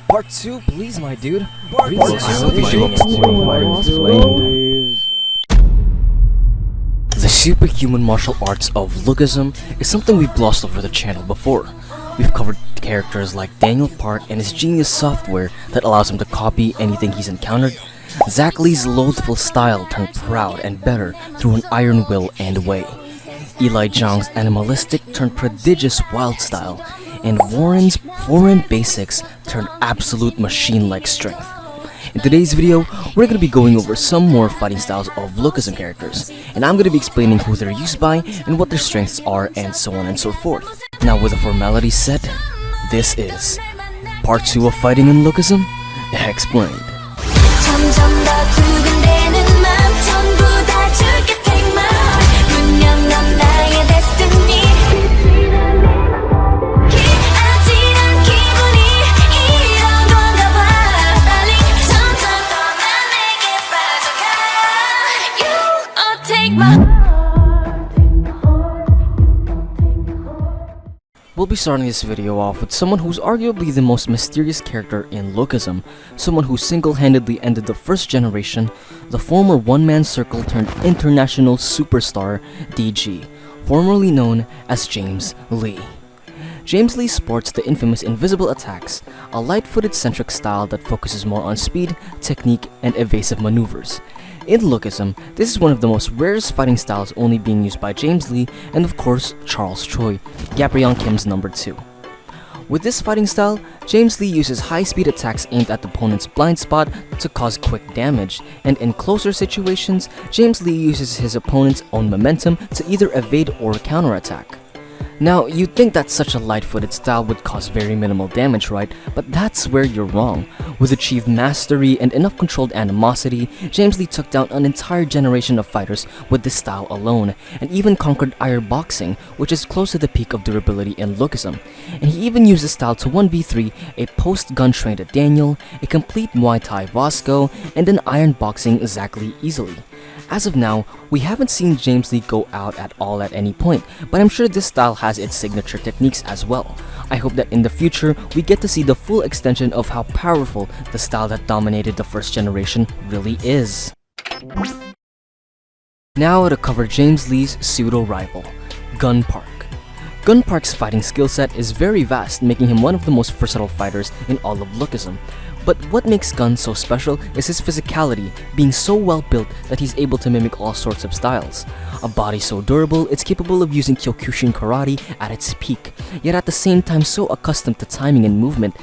Part 2, please, my dude. Part 2, The superhuman martial arts of Lookism is something we've glossed over the channel before. We've covered characters like Daniel Park and his genius software that allows him to copy anything he's encountered, Zach Lee's loathful style turned proud and better through an iron will and way, Eli Zhang's animalistic turned prodigious wild style, and Warren's foreign basics turned absolute machine-like strength. In today's video, we're going to be going over some more fighting styles of Lookism characters, and I'm going to be explaining who they're used by and what their strengths are and so on and so forth. Now with the formalities set, this is Part 2 of Fighting in Lookism Explained. We'll be starting this video off with someone who's arguably the most mysterious character in Lookism, someone who single-handedly ended the first generation, the former one-man circle turned international superstar DG, formerly known as James Lee. James Lee sports the infamous invisible attacks, a light-footed centric style that focuses more on speed, technique, and evasive maneuvers. In Lookism, this is one of the most rarest fighting styles only being used by James Lee and of course Charles Choi, Gabrion Kim's number 2. With this fighting style, James Lee uses high-speed attacks aimed at the opponent's blind spot to cause quick damage, and in closer situations, James Lee uses his opponent's own momentum to either evade or counterattack. Now, you'd think that such a light-footed style would cause very minimal damage, right? But that's where you're wrong. With achieved mastery and enough controlled animosity, James Lee took down an entire generation of fighters with this style alone, and even conquered iron boxing, which is close to the peak of durability in Lookism. And he even used this style to 1v3 a post-gun trained Daniel, a complete Muay Thai Vasco, and an iron boxing Zach Lee easily. As of now, we haven't seen James Lee go out at all at any point, but I'm sure this style has its signature techniques as well. I hope that in the future, we get to see the full extension of how powerful the style that dominated the first generation really is. Now to cover James Lee's pseudo-rival, Gun Park. Gun Park's fighting skill set is very vast, making him one of the most versatile fighters in all of Lookism. But what makes Gun so special is his physicality, being so well built that he's able to mimic all sorts of styles. A body so durable, it's capable of using kyokushin karate at its peak, yet at the same time so accustomed to timing and movement,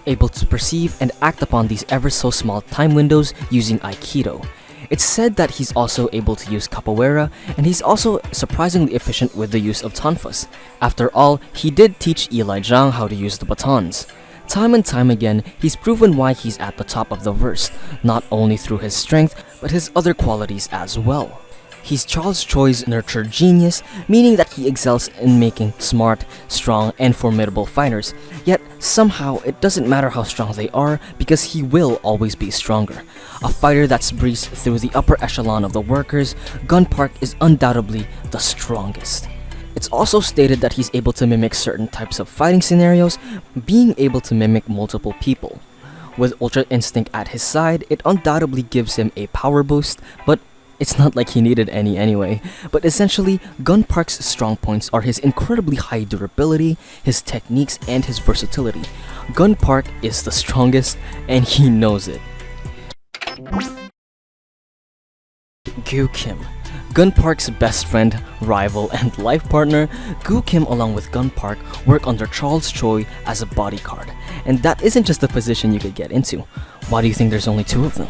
able to perceive and act upon these ever so small time windows using aikido. It's said that he's also able to use capoeira, and he's also surprisingly efficient with the use of tonfas. After all, he did teach Eli Zhang how to use the batons. Time and time again, he's proven why he's at the top of the verse, not only through his strength, but his other qualities as well. He's Charles Choi's nurtured genius, meaning that he excels in making smart, strong, and formidable fighters, yet somehow it doesn't matter how strong they are because he will always be stronger. A fighter that's breezed through the upper echelon of the workers, Gun Park is undoubtedly the strongest. It's also stated that he's able to mimic certain types of fighting scenarios, being able to mimic multiple people. With Ultra Instinct at his side, it undoubtedly gives him a power boost, but it's not like he needed any anyway. But essentially, Gun Park's strong points are his incredibly high durability, his techniques, and his versatility. Gun Park is the strongest, and he knows it. Guim, Gun Park's best friend, rival, and life partner. Guim along with Gun Park work under Charles Choi as a bodyguard, and that isn't just a position you could get into. Why do you think there's only 2 of them?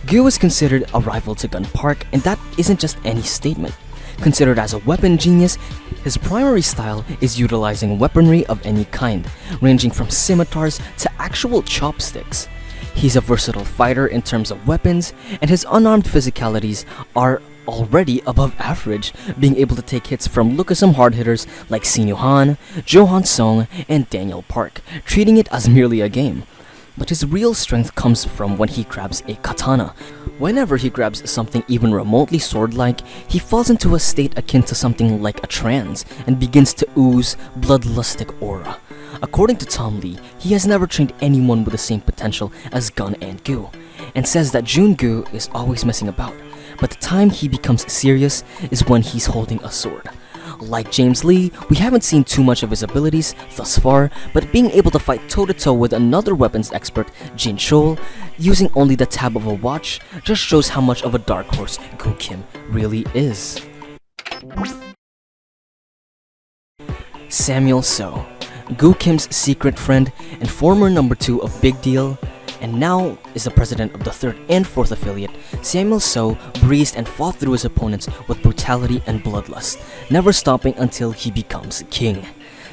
Gu is considered a rival to Gun Park, and that isn't just any statement. Considered as a weapon genius, his primary style is utilizing weaponry of any kind, ranging from scimitars to actual chopsticks. He's a versatile fighter in terms of weapons, and his unarmed physicalities are already above average, being able to take hits from Lookism hard hitters like Sinu Han, Johan Song, and Daniel Park, treating it as merely a game. But his real strength comes from when he grabs a katana. Whenever he grabs something even remotely sword-like, he falls into a state akin to something like a trance and begins to ooze bloodlustic aura. According to Tom Lee, he has never trained anyone with the same potential as Gun and Gu, and says that Jun-gu is always messing about, but the time he becomes serious is when he's holding a sword. Like James Lee, we haven't seen too much of his abilities thus far, but being able to fight toe-to-toe with another weapons expert, Jin Chol, using only the tab of a watch, just shows how much of a dark horse Guim really is. Samuel So, Guim's secret friend and former number 2 of Big Deal, and now is the president of the 3rd and 4th affiliate. Samuel So breezed and fought through his opponents with brutality and bloodlust, never stopping until he becomes king.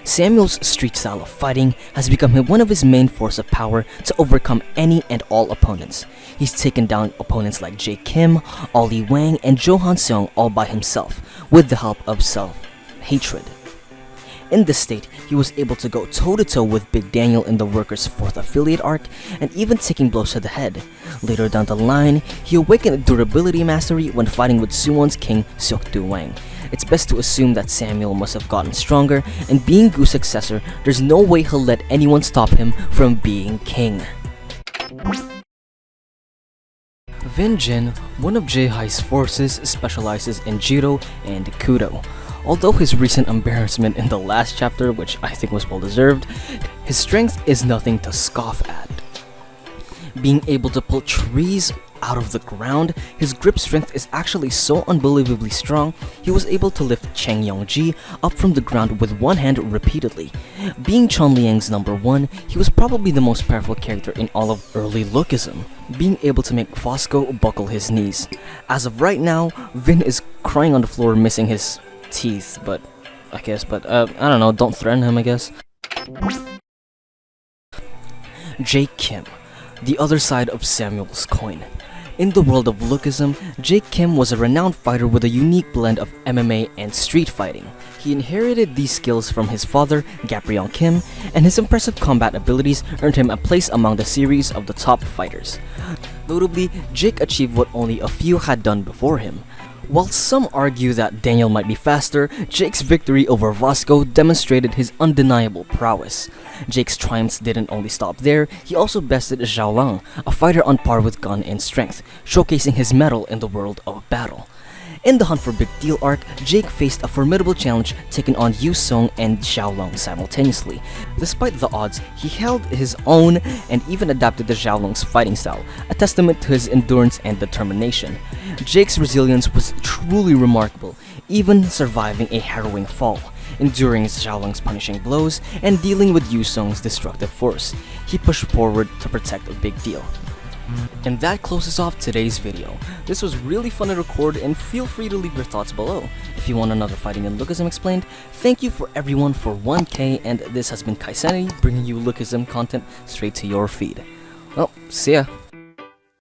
Samuel's street style of fighting has become one of his main force of power to overcome any and all opponents. He's taken down opponents like Jake Kim, Ollie Wang, and Johan Seong all by himself, with the help of self-hatred. In this state, he was able to go toe-to-toe with Big Daniel in the Workers' 4th affiliate arc, and even taking blows to the head. Later down the line, he awakened durability mastery when fighting with Suwon's king Seok-do Wang. It's best to assume that Samuel must have gotten stronger, and being Gu's successor, there's no way he'll let anyone stop him from being king. Vin Jin, one of Jae-Hai's forces, specializes in Judo and Kudo. Although his recent embarrassment in the last chapter, which I think was well deserved, his strength is nothing to scoff at. Being able to pull trees out of the ground, his grip strength is actually so unbelievably strong, he was able to lift Cheng Yong-ji up from the ground with one hand repeatedly. Being Chun Liang's number 1, he was probably the most powerful character in all of early Lookism, being able to make Fosco buckle his knees. As of right now, Vin is crying on the floor missing his teeth, I don't know, don't threaten him, I guess. Jake Kim, the other side of Samuel's coin. In the world of Lookism, Jake Kim was a renowned fighter with a unique blend of MMA and street fighting. He inherited these skills from his father, Gabriel Kim, and his impressive combat abilities earned him a place among the series of the top fighters. Notably, Jake achieved what only a few had done before him. While some argue that Daniel might be faster, Jake's victory over Vasco demonstrated his undeniable prowess. Jake's triumphs didn't only stop there, he also bested Zhao Lang, a fighter on par with Gun in strength, showcasing his mettle in the world of battle. In the Hunt for Big Deal arc, Jake faced a formidable challenge taking on Yu Song and Zhao Lang simultaneously. Despite the odds, he held his own and even adapted to Zhao Lang's fighting style, a testament to his endurance and determination. Jake's resilience was truly remarkable, even surviving a harrowing fall, enduring Zhao Lang's punishing blows, and dealing with Yu Song's destructive force. He pushed forward to protect a Big Deal. And that closes off today's video. This was really fun to record, and feel free to leave your thoughts below. If you want another Fighting in Lookism explained, thank you for everyone for 1K, and this has been Kai Sanity, bringing you Lookism content straight to your feed. Well, see ya!